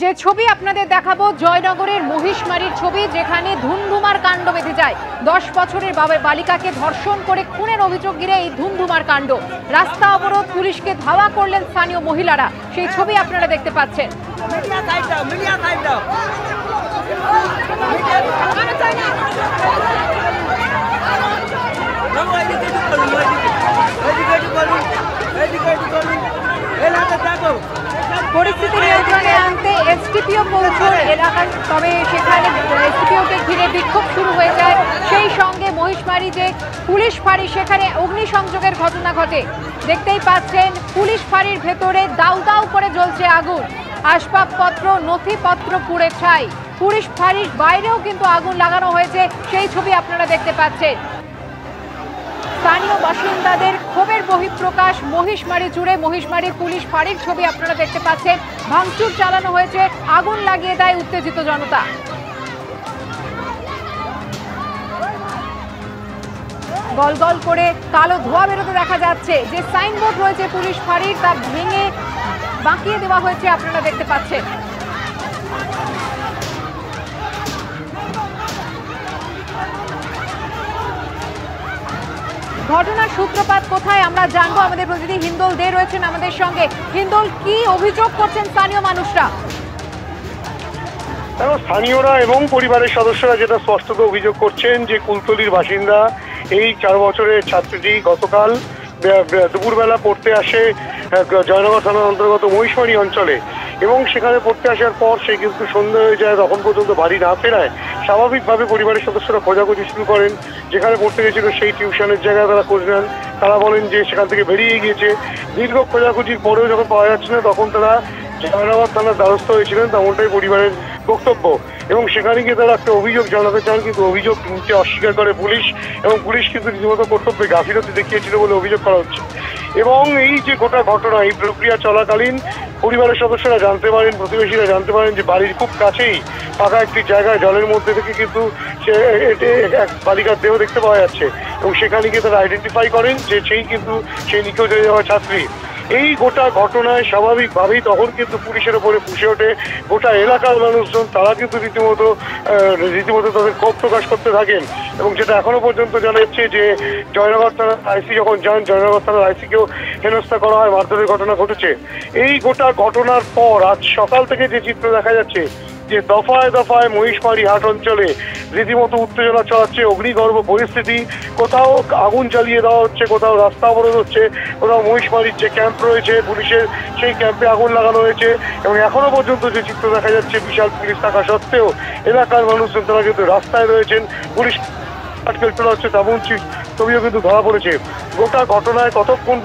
যে ছবি আপনাদের দেখাবো জয়নগরের মহিষমারির ছবি, যেখানে ধুমধুমার কাণ্ড বেঁধে যায়। 10 বছরের বালিকাকে ধর্ষণ করে খুনের অভিযোগ ঘিরে এই ধুমধুমার কাণ্ড। রাস্তা অবরোধ, পুলিশকে ধাওয়া করলেন স্থানীয় মহিলারা। সেই ছবি আপনারা দেখতে পাচ্ছেন। পরিস্থিতি নিয়ন্ত্রণে আনতে এসডিপিও পৌঁছল এলাকার, তবে সেখানে এসডিপিওকে ঘিরে বিক্ষোভ শুরু হয়ে যায়। সেই সঙ্গে মহিষমারি যে পুলিশ ফাঁড়ি, সেখানে অগ্নিসংযোগের ঘটনা ঘটে। দেখতেই পাচ্ছেন পুলিশ ফাঁড়ির ভেতরে দাউ দাউ করে জ্বলছে আগুন, আসবাবপত্র নথিপত্র পুড়ে ছাই। পুলিশ ফাঁড়ির বাইরেও কিন্তু আগুন লাগানো হয়েছে, সেই ছবি আপনারা দেখতে পাচ্ছেন। স্থানীয় বাসিন্দাদের ক্ষোভের বহিঃপ্রকাশ মহিষমারি জুড়ে। মহিষমারির পুলিশ ফাঁড়ির ছবি আপনারা দেখতে পাচ্ছেন। ভাঙচুর চালানো হয়েছে, আগুন লাগিয়ে দেয় উত্তেজিত জনতা। গল গল করে কালো ধোঁয়া বেরোতে দেখা যাচ্ছে। যে সাইনবোর্ড রয়েছে পুলিশ ফাঁড়ির, তা ভেঙে বাঁকিয়ে দেওয়া হয়েছে, আপনারা দেখতে পাচ্ছেন। ঘটনার সূত্রপাত কোথায় আমরা জানবো। আমাদের প্রতিনিধি হিন্দোল দে রয়েছেন আমাদের সঙ্গে। হিন্দোল, কি অভিযোগ করছেন স্থানীয় মানুষরা? স্থানীয়রা এবং পরিবারের সদস্যরা যেটা স্পষ্টত অভিযোগ করছেন যে কুলতলির বাসিন্দা এই 4 বছরের ছাত্রীটি গতকাল দুপুরবেলা পড়তে আসে জয়নগর থানার অন্তর্গত মহিষমারি অঞ্চলে, এবং সেখানে পড়তে আসার পর সে কিন্তু সন্ধ্যা হয়ে যায়। তখন পর্যন্ত বাড়ি না ফেরায় স্বাভাবিকভাবে পরিবারের সদস্যরা খোঁজাখুঁজি শুরু করেন। যেখানে পড়তে গেছিল সেই টিউশনের জায়গায় তারা খোঁজ নেন। তারা বলেন যে সেখান থেকে বেরিয়ে গিয়েছে। দীর্ঘ খোঁজাখুঁজির পরেও যখন পাওয়া যাচ্ছে না, তখন তারা জয়নগর থানার দ্বারস্থ হয়েছিলেন, তেমনটাই পরিবারের বক্তব্য। এবং সেখানে গিয়ে তারা একটা অভিযোগ জানাতে চান, কিন্তু অভিযোগ নিতে অস্বীকার করে পুলিশ, এবং পুলিশ কিন্তু রীতিমতো কর্তব্যে গাফিলতি দেখিয়েছিল বলে অভিযোগ করা হচ্ছে। এবং এই যে গোটা ঘটনা, এই প্রক্রিয়া চলাকালীন পরিবারের সদস্যরা জানতে পারেন, প্রতিবেশীরা জানতে পারেন যে বাড়ির খুব কাছেই ফাঁকা একটি জায়গায় জলের মধ্যে থেকে কিন্তু সে এক বালিকার দেহ দেখতে পাওয়া যাচ্ছে, এবং সেখানে গিয়ে তারা আইডেন্টিফাই করেন যে সেই কিন্তু সেই নিখোঁজ হয়ে যাওয়া ছাত্রী। এই গোটা ঘটনায় স্বাভাবিকভাবেই তখন কিন্তু পুলিশের ওপরে ফুঁসে ওঠে গোটা এলাকার মানুষজন। তারা কিন্তু রীতিমতো তাদের ক্ষোভ প্রকাশ করতে থাকেন, এবং যেটা এখনো পর্যন্ত জানা যাচ্ছে যে জয়নগর থানার আইসি যখন যান, জয়নগর থানার আইসিকেও হেনস্থা করা হয়, মারধরের ঘটনা ঘটেছে। এই গোটা ঘটনার পর আজ সকাল থেকে যে চিত্র দেখা যাচ্ছে যে দফায় দফায় মহিষমারি হাট অঞ্চলে রীতিমতো উত্তেজনা ছড়াচ্ছে, অগ্নিগর্ভ পরিস্থিতি। কোথাও আগুন জ্বালিয়ে দেওয়া হচ্ছে, কোথাও রাস্তা অবরোধ হচ্ছে, কোথাও মহিষমারির যে ক্যাম্প রয়েছে পুলিশের, সেই ক্যাম্পে আগুন লাগানো হয়েছে। এবং এখনো পর্যন্ত যে চিত্র দেখা যাচ্ছে, বিশাল পুলিশ থাকা সত্ত্বেও এলাকার মানুষজন তারা কিন্তু রাস্তায় রয়েছেন। পুলিশ আটকে তোলা হচ্ছে তেমন ছবিও কিন্তু ধরা পড়েছে। গোটা ঘটনায় কতক্ষণ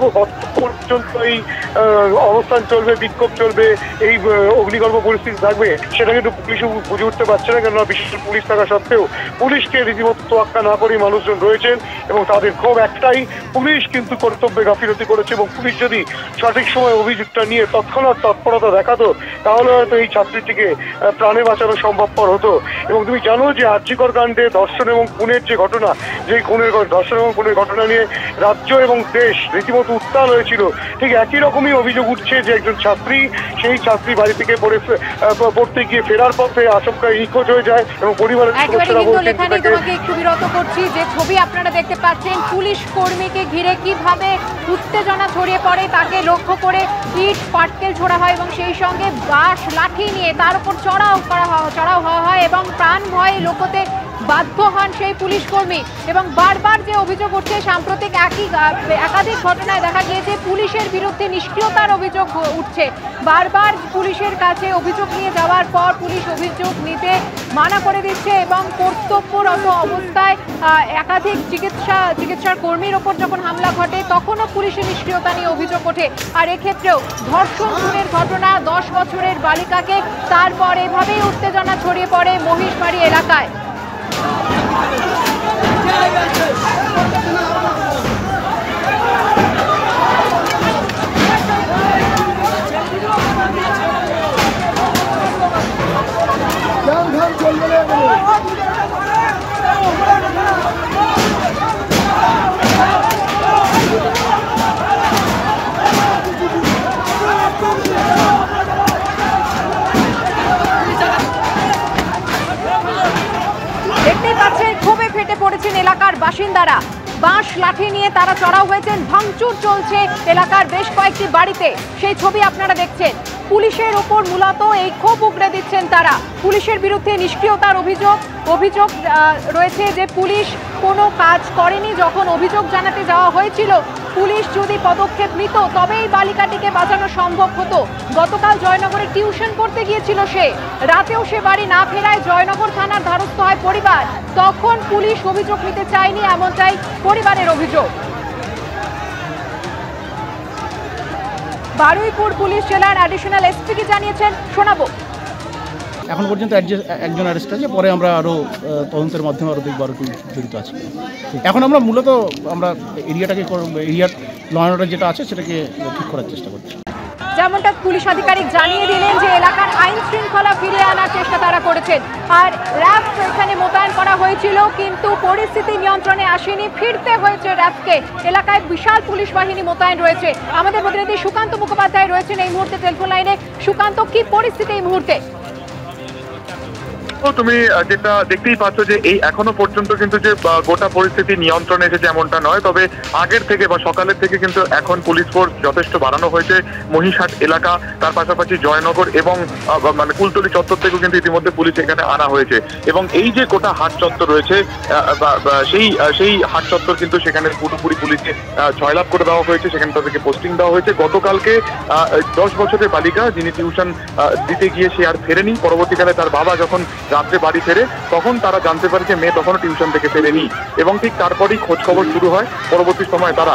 পর্যন্ত এই অবস্থান চলবে, বিক্ষোভ চলবে, এই অগ্নিগর্ভ পরিস্থিতি থাকবে, সেটা কিন্তু পুলিশ বুঝে উঠতে পারছে না। কেননা বিশেষ পুলিশ থাকা সত্ত্বেও পুলিশকে রীতিমতো তোয়াক্কা না করেই মানুষজন রয়েছেন, এবং তাদের ক্ষোভ একটাই, পুলিশ কিন্তু কর্তব্যে গাফিলতি করেছে। এবং পুলিশ যদি সঠিক সময় অভিযোগটা নিয়ে তৎক্ষণাৎ তৎপরতা দেখাতো, তাহলে হয়তো এই ছাত্রীটিকে প্রাণে বাঁচানো সম্ভবপর হতো। এবং তুমি জানো যে আর্যিকর কাণ্ডে ধর্ষণ এবং খুনের যে ঘটনা, যেই ধর্ষণ এবং খুনের ঘটনা নিয়ে রাজ্য এবং দেশ রীতিমতো উত্তাল হয়েছিল, ঠিক একই রকমই অভিযোগ উঠছে যে একজন ছাত্রী, সেই ছাত্রী বাড়ি থেকে পড়তে গিয়ে ফেরার পথে আচমকা নিখোঁজ হয়ে যায়। এবং পরিবারের সদস্যরা বলছেন, তোমাকে একটু বিরত করছি, যে ছবি আপনারা দেখতে পাচ্ছেন পুলিশ কর্মীকে ঘিরে কিভাবে উত্তেজনা ছড়িয়ে পড়ে, তাকে লক্ষ্য করে ইট পাটকেল ছোড়া হয়, এবং সেই সঙ্গে বাঁশ লাঠি নিয়ে তার উপর চড়াও হওয়া হয়, এবং প্রাণ ভয়ে লোকতে বাধ্য হন সেই পুলিশ কর্মী। এবং বারবার যে অভিযোগ উঠছে, সাম্প্রতিক একাধিক ঘটনায় দেখা গিয়েছে পুলিশের বিরুদ্ধে নিষ্ক্রিয়তার অভিযোগ উঠছে। বারবার পুলিশের কাছে অভিযোগ নিয়ে যাওয়ার পর পুলিশ অভিযোগ নিতে মানা করে দিচ্ছে, এবং কর্তব্যরত অবস্থায় একাধিক চিকিৎসার কর্মীর ওপর যখন হামলা ঘটে, তখনও পুলিশের নিষ্ক্রিয়তা নিয়ে অভিযোগ ওঠে। আর এক্ষেত্রেও ধর্ষণ খুনের ঘটনা, 10 বছরের বালিকাকে, তারপর এভাবেই উত্তেজনা ছড়িয়ে পড়ে মহিষমারি এলাকায়। পড়েছেন এলাকার বাসিন্দারা। বাঁশ লাঠি নিয়ে তারা চড়াও হয়েছেন, ভাঙচুর চলছে এলাকার বেশ কয়েকটি বাড়িতে, সেই ছবি আপনারা দেখছেন। পুলিশের ওপর মূলত এই ক্ষোভ উগড়ে দিচ্ছেন তারা। পুলিশের বিরুদ্ধে নিষ্ক্রিয়তার অভিযোগ রয়েছে যে পুলিশ কোনো কাজ করেনি। যখন অভিযোগ জানাতে যাওয়া হয়েছিল, পুলিশ যদি পদক্ষেপ নিত তবেই বালিকাটিকে বাঁচানো সম্ভব হতো। গতকাল জয়নগরে টিউশন পড়তে গিয়েছিল সে, রাতেও সে বাড়ি না ফেরায় জয়নগর থানার দ্বারস্থ হয় পরিবার। তখন পুলিশ অভিযোগ নিতে চায়নি, এমনটাই পরিবারের অভিযোগ। বারুইপুর পুলিশ জেলার অ্যাডিশনাল এসপি কি জানিয়েছেন শোনাবো। এখন পর্যন্ত একজন অ্যারেস্ট আছে, পরে আমরা আরও তদন্তের মাধ্যমে আরও দেখব আরও কেউ জড়িত আছে। এখন আমরা মূলত এরিয়ার ল অ্যান্ড অর্ডার যেটা আছে সেটাকে ঠিক করার চেষ্টা করছি। যেমনটা পুলিশ আধিকারিক জানিয়ে দিলেন যে এলাকার আইন শৃঙ্খলা ফিরিয়ে আনার চেষ্টা তারা করেছেন, আর র্যাব এখানে মোতায়েন করা হয়েছিল, কিন্তু পরিস্থিতি নিয়ন্ত্রণে আসেনি, ফিরতে হয়েছে র্যাবকে। এলাকায় বিশাল পুলিশ বাহিনী মোতায়েন রয়েছে। আমাদের প্রতিনিধি সুকান্ত মুখোপাধ্যায় রয়েছেন এই মুহূর্তে টেলিফোন লাইনে। সুকান্ত, কি পরিস্থিতি এই মুহূর্তে? তুমি যেটা দেখতেই পাচ্ছ যে এই এখনো পর্যন্ত কিন্তু যে গোটা পরিস্থিতি নিয়ন্ত্রণে এসেছে এমনটা নয়, তবে আগের থেকে বা সকালের থেকে কিন্তু এখন পুলিশ ফোর্স যথেষ্ট বাড়ানো হয়েছে। মহিষহাট এলাকা, তার পাশাপাশি জয়নগর এবং মানে কুলতলি চত্বর থেকেও কিন্তু ইতিমধ্যে পুলিশ এখানে আনা হয়েছে। এবং এই যে গোটা হাট চত্বর রয়েছে সেই হাট চত্বর কিন্তু সেখানে পুরোপুরি পুলিশকে জয়লাভ করে দেওয়া হয়েছে, সেখানে তাদেরকে পোস্টিং দেওয়া হয়েছে। গতকালকে 10 বছরের বালিকা যিনি টিউশন দিতে গিয়ে সে আর ফেরেনি, পরবর্তীকালে তার বাবা যখন রাত্রে বাড়ি ফেরে তখন তারা জানতে পারে যে মেয়ে তখনও টিউশন থেকে ফেরেনি, এবং ঠিক তারপরেই খোঁজ খবর শুরু হয়। পরবর্তী সময় তারা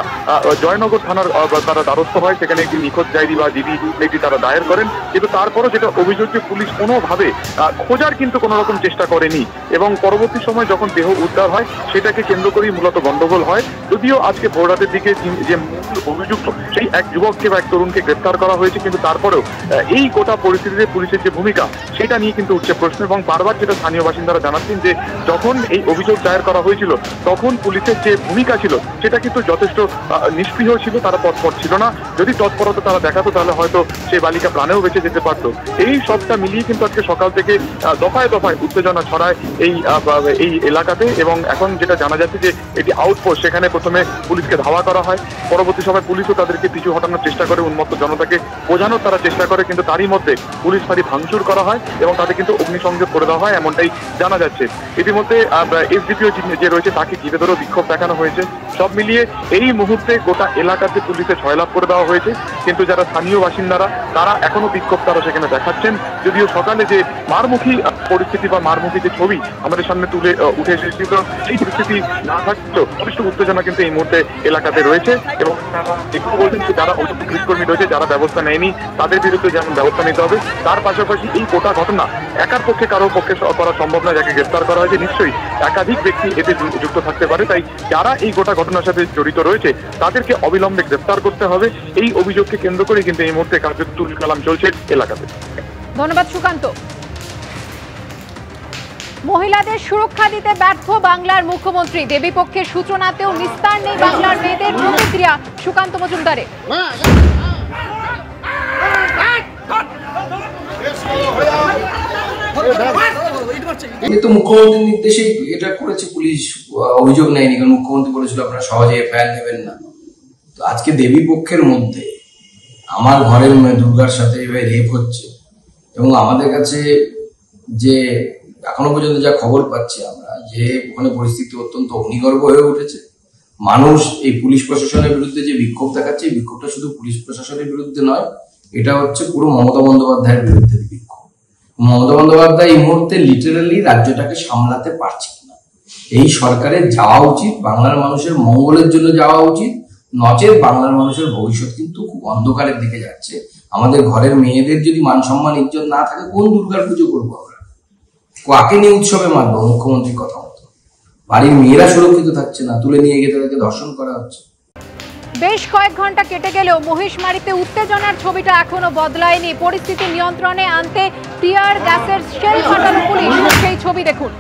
জয়নগর থানার তারা দ্বারস্থ হয়, সেখানে একটি নিখোঁজ ডায়েরি বা জিডি একটি তারা দায়ের করেন। কিন্তু তারপরও যেটা অভিযোগ যে পুলিশ কোনোভাবে খোঁজার কিন্তু কোনো রকম চেষ্টা করেনি, এবং পরবর্তী সময় যখন দেহ উদ্ধার হয় সেটাকে কেন্দ্র করেই মূলত গন্ডগোল হয়। যদিও আজকে ভোর রাতের দিকে যে মূল অভিযুক্ত সেই এক যুবককে বা এক তরুণকে গ্রেফতার করা হয়েছে, কিন্তু তারপরেও এই গোটা পরিস্থিতিতে পুলিশের যে ভূমিকা সেটা নিয়ে কিন্তু উঠছে প্রশ্ন। এবং বারবার যেটা স্থানীয় বাসিন্দারা জানাচ্ছেন যে যখন এই অভিযোগ দায়ের করা হয়েছিল তখন পুলিশের যে ভূমিকা ছিল সেটা কিন্তু যথেষ্ট নিষ্ক্রিয় ছিল, তারা তৎপর ছিল না। যদি তৎপরতা তারা দেখাতো তাহলে হয়তো সেই বালিকা প্রাণেও বেঁচে যেতে পারতো। এই সবটা মিলিয়ে কিন্তু আজকে সকাল থেকে দফায় দফায় উত্তেজনা ছড়ায় এই এলাকাতে। এবং এখন যেটা জানা যাচ্ছে যে এটি আউটপোস্ট, সেখানে প্রথমে পুলিশকে ধাওয়া করা হয়, পরবর্তী সময় পুলিশও তাদেরকে পিছু হটানোর চেষ্টা করে, উন্মত্ত জনতাকে বোঝানোর তারা চেষ্টা করে, কিন্তু তারই মধ্যে পুলিশ ফাঁড়ি ভাঙচুর করা হয় এবং তাদের কিন্তু অগ্নিসংযোগ করে দেওয়া হয়, এমনটাই জানা যাচ্ছে। ইতিমধ্যে এসডিপিও যে রয়েছে তাকে ঘিরে ধরেও বিক্ষোভ দেখানো হয়েছে। সব মিলিয়ে এই মুহূর্তে গোটা এলাকাতে পুলিশে জয়লাভ করে দেওয়া হয়েছে, কিন্তু যারা স্থানীয় বাসিন্দারা তারা এখনো বিক্ষোভ তারা সেখানে দেখাচ্ছেন। যদিও সকালে যে মারমুখী পরিস্থিতি বা মারমুখী যে ছবি আমাদের সামনে উঠে এসেছিল, সেই পরিস্থিতি না থাকলেও যথেষ্ট উত্তেজনা কিন্তু এই মুহূর্তে এলাকাতে রয়েছে। এবং একটু বলছেন যে যারা অযোগ্য পুলিশকর্মী রয়েছে, যারা ব্যবস্থা নেয়নি তাদের বিরুদ্ধে যেমন ব্যবস্থা নিতে হবে, তার পাশাপাশি এই গোটা ঘটনা একার পক্ষে কারো পক্ষে করা সম্ভব না। যাকে গ্রেফতার করা হয়েছে নিশ্চয়ই একাধিক ব্যক্তি এতে যুক্ত থাকতে পারে, তাই যারা এই গোটা ঘটনার সাথে জড়িত রয়েছে তাদেরকে অবিলম্বে গ্রেফতার করতে হবে। এই অভিযোগকে কেন্দ্র করে কিন্তু এই মুহূর্তে কার্যত তুলকালাম চলছে এলাকাতে। ধন্যবাদ সুকান্ত। মহিলাদের সুরক্ষা দিতে ব্যর্থ বাংলার মুখ্যমন্ত্রী, দেবীপক্ষের সূচনাতেও নিস্তার নেই বাংলার মেয়েদের প্রতিক্রিয়া সুকান্ত মজুমদারের। কিন্তু মুখ্যমন্ত্রীর নির্দেশেই এটা করেছে পুলিশ, অভিযোগ নেয়নি, কারণ মুখ্যমন্ত্রী বলেছিল আপনারা সহজে এফআইআর নেবেন না। তো আজকে দেবী পক্ষের মধ্যে আমার ঘরের মেয়ে দুর্গার সাথে রেপ হচ্ছে, এবং আমাদের কাছে যে এখনো পর্যন্ত যা খবর পাচ্ছি আমরা, যে ওখানে পরিস্থিতি অত্যন্ত অগ্নিগর্ভ হয়ে উঠেছে। মানুষ এই পুলিশ প্রশাসনের বিরুদ্ধে যে বিক্ষোভ দেখাচ্ছে, এই বিক্ষোভটা শুধু পুলিশ প্রশাসনের বিরুদ্ধে নয়, এটা হচ্ছে পুরো মমতা বন্দ্যোপাধ্যায়ের বিরুদ্ধে বিক্ষোভ। মমতা বন্দ্যোপাধ্যায় এই মুহূর্তে লিটারালি রাজ্যটাকে সামলাতে পারছেন না। এই সরকারের যাওয়া উচিত, বাংলার মানুষের মঙ্গলের জন্য যাওয়া উচিত, নচেত বাংলার মানুষের ভবিষ্যৎ কিন্তু খুব অন্ধকারের দিকে যাচ্ছে। আমাদের ঘরের মেয়েদের যদি মান সম্মান ইজ্জত না থাকে, কোন দুর্গার পুজো করবো আমরা? কাকে নিয়ে উৎসবে মানবো? মুখ্যমন্ত্রীর কথা মতো বাড়ির মেয়েরা সুরক্ষিত থাকছে না, তুলে নিয়ে গিয়ে তাদেরকে ধর্ষণ করা হচ্ছে। বেশ কয়েক ঘন্টা কেটে গেলেও মহিষমারীতে উত্তেজনার ছবিটা এখনো বদলায়নি। পরিস্থিতি নিয়ন্ত্রণে আনতে টিয়ার গ্যাসের শেল ফাটালো পুলিশ, সেই ছবি দেখুন।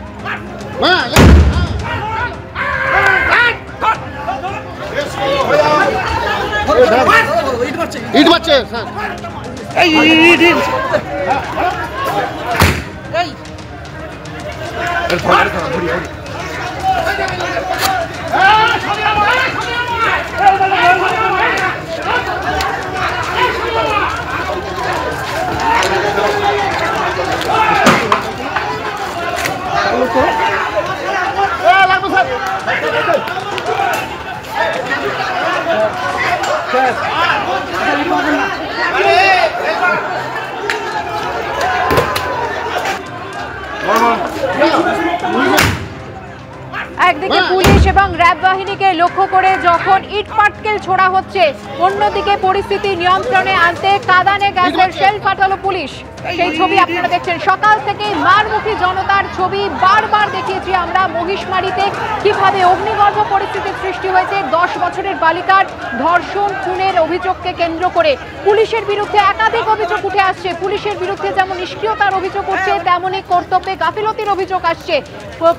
একদিকে পুলিশ এবং র্যাব বাহিনীকে লক্ষ্য করে যখন ইট পাটকেল ছোড়া হচ্ছে, অন্যদিকে পরিস্থিতি নিয়ন্ত্রণে আনতে কাঁদানে গ্যাসের শেল ফাটালো পুলিশ। সেই ছবি আপনারা দেখছেন। সকাল থেকে মারমুখী জনতার ছবি বারবার দেখিয়েছি আমরা। মহিষমারীতে কিভাবে অগ্নিগর্ভ পরিস্থিতির সৃষ্টি হয়েছে 10 বছরের বালিকার ধর্ষণ খুনের অভিযোগকে কেন্দ্র করে। পুলিশের বিরুদ্ধে একাধিক অভিযোগ উঠে আসছে। পুলিশের বিরুদ্ধে যেমন নিষ্ক্রিয়তার অভিযোগ উঠছে, তেমনই কর্তব্যে গাফিলতির অভিযোগ আসছে।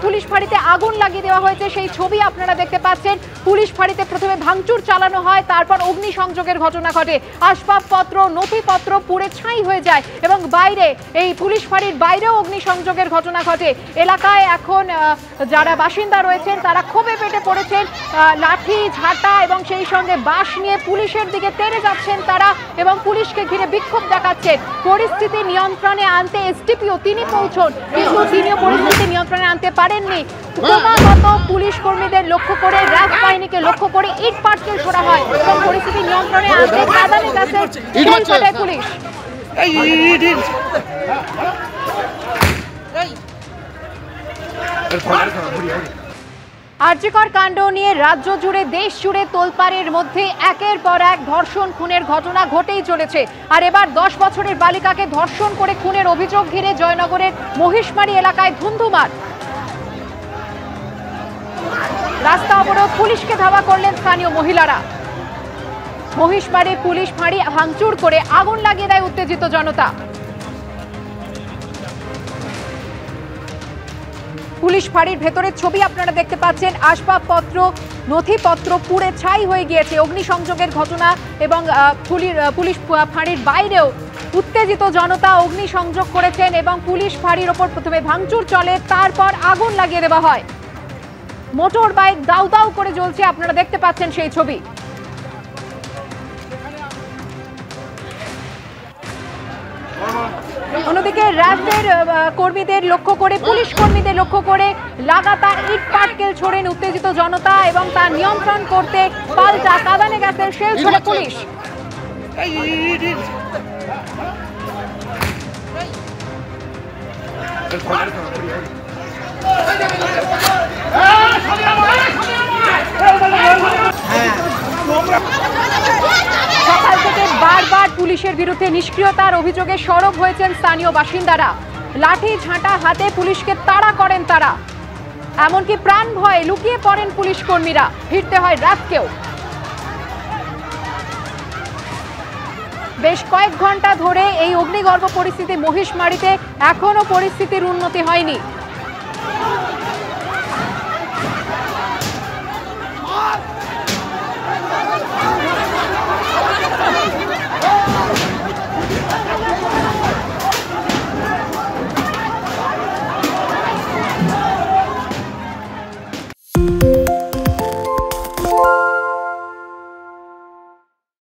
পুলিশ ফাঁড়িতে আগুন লাগিয়ে দেওয়া হয়েছে, সেই ছবি আপনারা দেখতে পাচ্ছেন। পুলিশ ফাঁড়িতে প্রথমে ভাঙচুর চালানো হয়, তারপর অগ্নিসংযোগের ঘটনা ঘটে। আসবাবপত্র, নথিপত্র পুড়ে ছাই হয়ে যায় এবং বাইরে এই পুলিশ ফাঁড়ির বাইরেও অগ্নিসংযোগের ঘটনা ঘটে। এলাকায় এখন যারা বাসিন্দা রয়েছেন তারা ক্ষোভে পেটে পড়েছেন। লাঠি, ঝাঁটা এবং সেই সঙ্গে বাঁশ নিয়ে পুলিশের দিকে তেড়ে যাচ্ছেন তারা এবং পুলিশকে ঘিরে বিক্ষোভ দেখাচ্ছেন। পরিস্থিতি নিয়ন্ত্রণে আনতে এসডিপিও তিনি পৌঁছন, কিন্তু তিনিও পরিস্থিতি নিয়ন্ত্রণে আনতে পারেননি। ক্রমাগত পুলিশ কর্মীদের লক্ষ্য করে, র্যাব বাহিনীকে লক্ষ্য করে ইট পাটকেল ছোড়া হয় এবং পরিস্থিতি নিয়ন্ত্রণে আনতে কাঁদানে গ্যাসের শেল ফাটায় পুলিশ। আরজিকর কাণ্ড নিয়ে রাজ্য জুড়ে, দেশ জুড়ে তোলপাড়ের মধ্যে একের পর এক ধর্ষণ খুনের ঘটনা ঘটেই চলেছে। আর এবার 10 বছরের বালিকাকে ধর্ষণ করে খুনের অভিযোগ ঘিরে জয়নগরের মহিষমারী এলাকায় ধুন্ধুমার। রাস্তা অবরোধ, পুলিশকে ধাওয়া করলেন স্থানীয় মহিলারা। মহিষমারী পুলিশ ফাঁড়ি ভাঙচুর করে আগুন লাগিয়ে দেয় উত্তেজিত জনতা। পুলিশ ফাঁড়ির ভেতরের ছবি আপনারা দেখতে পাচ্ছেন। আসবাবপত্র, নথিপত্র পুড়ে ছাই হয়ে গিয়েছে। অগ্নিসংযোগের ঘটনা এবং পুলিশ ফাঁড়ির বাইরেও উত্তেজিত জনতা অগ্নিসংযোগ করেছেন এবং পুলিশ ফাঁড়ির ওপর প্রথমে ভাঙচুর চলে, তারপর আগুন লাগিয়ে দেওয়া হয়। মোটর বাইক দাউ দাউ করে জ্বলছে, আপনারা দেখতে পাচ্ছেন সেই ছবি। অন্যদিকে র্যাবের কর্মীদের লক্ষ্য করে, পুলিশ কর্মীদের লক্ষ্য করে লাগাতার ইট পাটকেল ছোড়েন উত্তেজিত জনতা এবং তা নিয়ন্ত্রণ করতে পাল্টা কাঁদানে গ্যাসের শেল ছোড়ে পুলিশ। সকাল থেকে বারবার পুলিশের বিরুদ্ধে নিষ্ক্রিয়তার অভিযোগে সরব হয়েছেন স্থানীয় বাসিন্দারা। লাঠি, ঝাঁটা হাতে পুলিশকে তাড়া করেন তারা। এমনকি প্রাণ ভয়ে লুকিয়ে পড়েন পুলিশ কর্মীরা, ফিরতে হয় র্যাবকেও। বেশ কয়েক ঘন্টা ধরে এই অগ্নিগর্ভ পরিস্থিতি মহিষমারীতে, এখনো পরিস্থিতির উন্নতি হয়নি।